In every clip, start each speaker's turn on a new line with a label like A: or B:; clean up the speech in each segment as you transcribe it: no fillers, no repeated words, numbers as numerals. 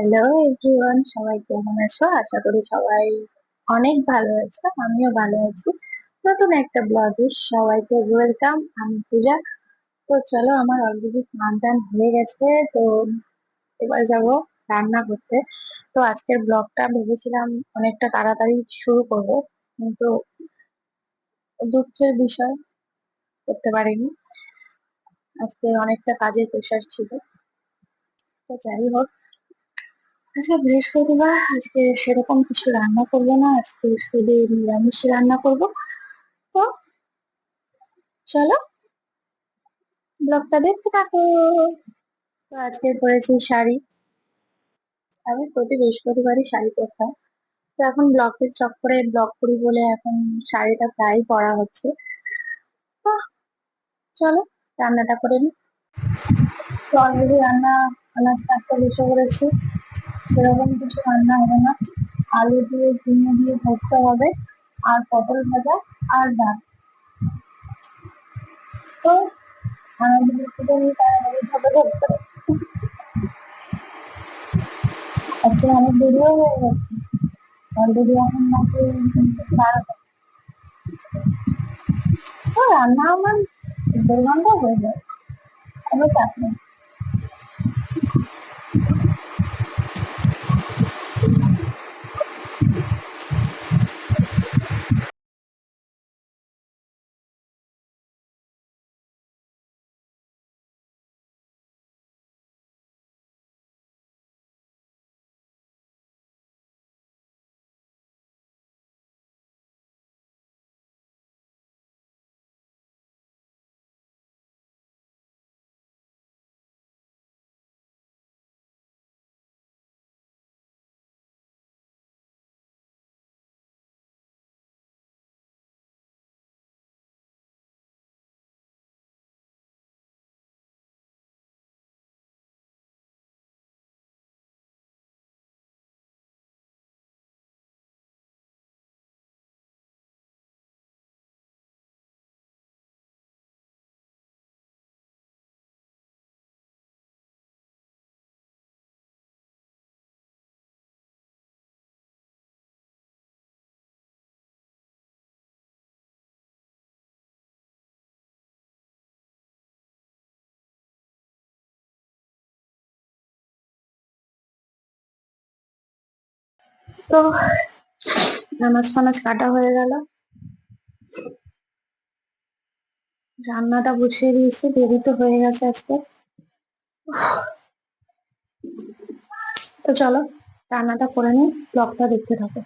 A: Hello everyone, সবাই কেমন আছো? আশা করি সবাই অনেক ভালো আছো। আমিও ভালো আছি। নতুন একটা ব্লগে সবাইকে ওয়েলকাম। আমি পূজা। তো চলো, আমার অলরেডি স্নান টান হয়ে গেছে। তো এবার যাব রান্না করতে। তো আজকের ব্লগটা ভেবেছিলাম অনেকটা তাড়াতাড়ি শুরু করব, কিন্তু দুঃখের বিষয় করতে পারিনি। আজকে অনেকটা কাজের প্রেশার ছিল। তো যাই হোক, আজকে বৃহস্পতিবার, আজকে সেরকম কিছু রান্না করবো না, আজকে শুধু নিরামিষ রান্না করব। তো চলো, ব্লগটা দেখতে থাকো। তো আজকে পরেছি শাড়ি। আমি প্রতি বৃহস্পতিবারই শাড়ি পরতাম, তো এখন ব্লগের চক্করে ব্লগ করি বলে এখন শাড়িটা প্রায় পরা হচ্ছে। তো চলো, রান্নাটা করে নিই। তো অলরেডি রান্না স্টার্টটা বসে করেছি। সেরকম কিছু রান্না হবে না, আলু দিয়ে ঝিঙে দিয়ে ভাজতে হবে, আর পটল ভাজা, আর ডাল। তো আমাদের বেশিদিন তাড়াতাড়ি ঝগড়া করতে আজকে অনেক দেরিও হয়ে গেছে। অলরেডি এখন নাকি 12টা। তো রান্না আমার 1.5 ঘন্টা হয়ে যায়, কোনো চাপ নেই। তো নামাজ ফানাজ কাটা হয়ে গেল, রান্নাটা বসিয়ে দিয়েছি। দেরি তো হয়ে গেছে আজকে। তো চলো, রান্নাটা করে নিই, ব্লগটা দেখতে থাকো।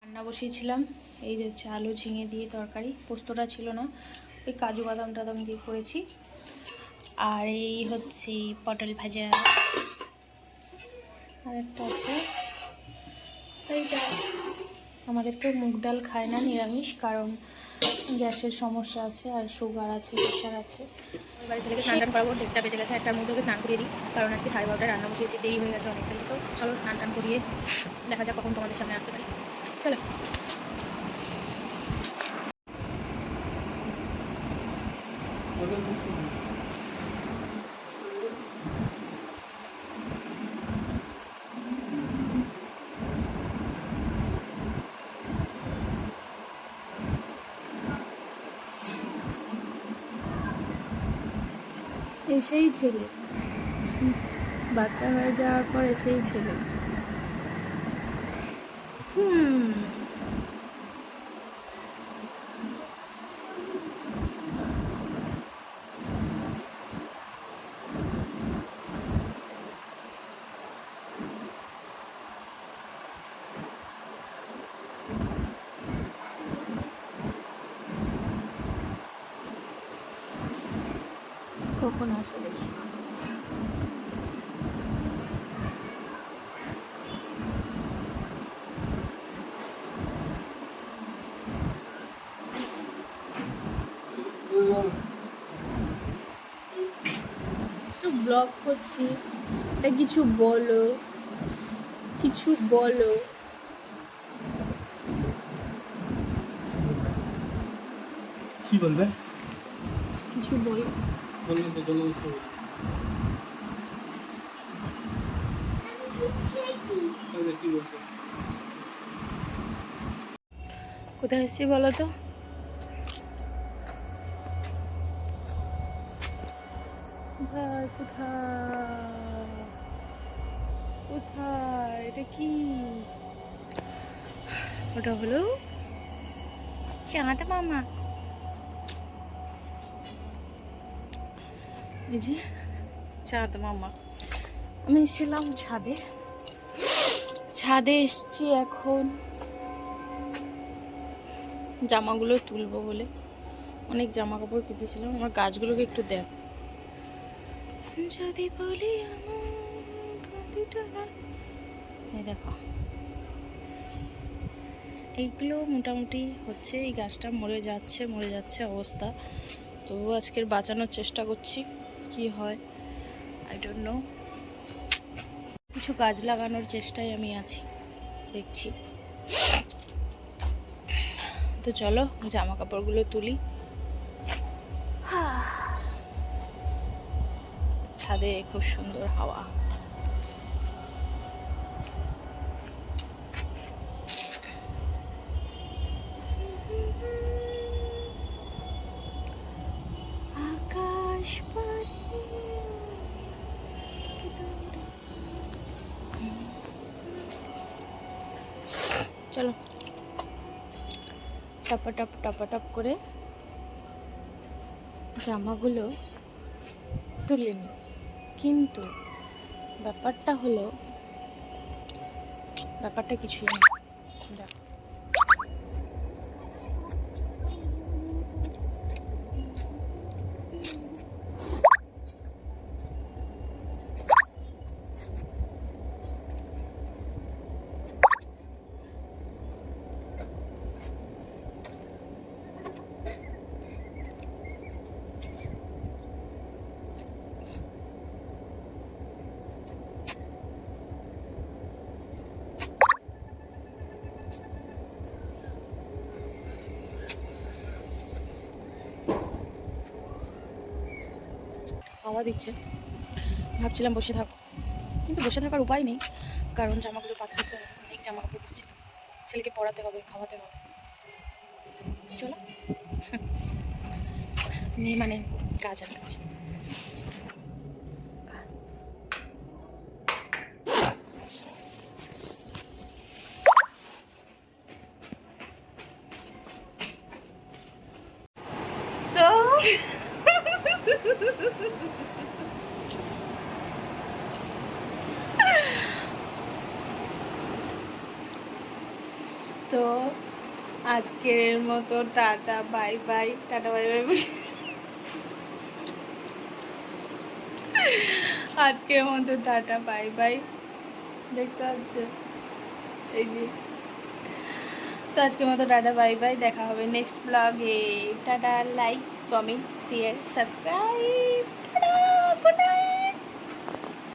A: রান্না বসিয়েছিলাম, এই যে হচ্ছে আলু ঝিঙে দিয়ে তরকারি, পোস্তটা ছিল না,
B: ওই কাজু বাদাম টাদাম দিয়ে করেছি। আর এই হচ্ছে পটল ভাজা, আর একটা আছে এইটা। আমাদেরকে মুগ ডাল খায় না, নিরামিষ, কারণ গ্যাসের সমস্যা আছে আর সুগার আছে, প্রেশার আছে। এবারে ছেলেকে স্নান টান করাবো, 1টা বেজে গেছে, 1টার মধ্যে ওকে স্নান করিয়ে দিই, কারণ আজকে 12:30টায় রান্না বসিয়েছি, দেরি হয়ে গেছে অনেকটাই। তো চলো স্নান টান করিয়ে দেখা যাক কখন তোমাদের সামনে আসতে পারি। চলো। এসেই ছেলে, বাচ্চা হয়ে যাওয়ার পর এসেই ছেলে। কখন আসে দেখি। ব্লগ করছি, এটা কিছু বলো, কিছু বলো।
C: কি বলবে?
B: কিছু বলো।
C: বললাম তো জল কি বলছো?
B: কোথায় এসেছি বলো তো? কোথায় কোথায় কোথায়? এটা কি? ওটা হলো চাঁদ মামা। এই যে চাঁদ মামা। আমি এসেছিলাম ছাদে, ছাদে এসছি এখন জামাগুলো তুলবো বলে। অনেক জামা কাপড় কেচেছিলাম। আমার গাছগুলোকে একটু দেখ, যদি বলি এই দেখো, এইগুলো মোটামুটি হচ্ছে। এই গাছটা মরে যাচ্ছে অবস্থা, তবুও আজকের বাঁচানোর চেষ্টা করছি, কি হয় আই ডোন্ট নো। কিছু গাছ লাগানোর চেষ্টায় আমি আছি, দেখছি। তো চলো জামা কাপড়গুলো তুলি। ছাদে খুব সুন্দর হাওয়া। আকাশ চলো টপ করে জামাগুলো তুলে নিই। কিন্তু ব্যাপারটা কিছুই না। দেখো, হাওয়া দিচ্ছে, ভাবছিলাম বসে থাকো, কিন্তু বসে থাকার উপায় নেই, কারণ জামাগুলো পাততে হবে। অনেক জামা কাপড় দিচ্ছে, ছেলেকে পড়াতে হবে, খাওয়াতে হবে। চলো মেয়ে মানে কাজ আর কাজ। তো তো আজকের মতো tata bye bye, tata bye bye. আজকের মতো টাটা বাই বাই, দেখতে পাচ্ছে এই যে। তো আজকের মতো টাটা বাই বাই, দেখা হবে নেক্সট ব্লগে। Tata, like, comment, share, subscribe. Tata, good night.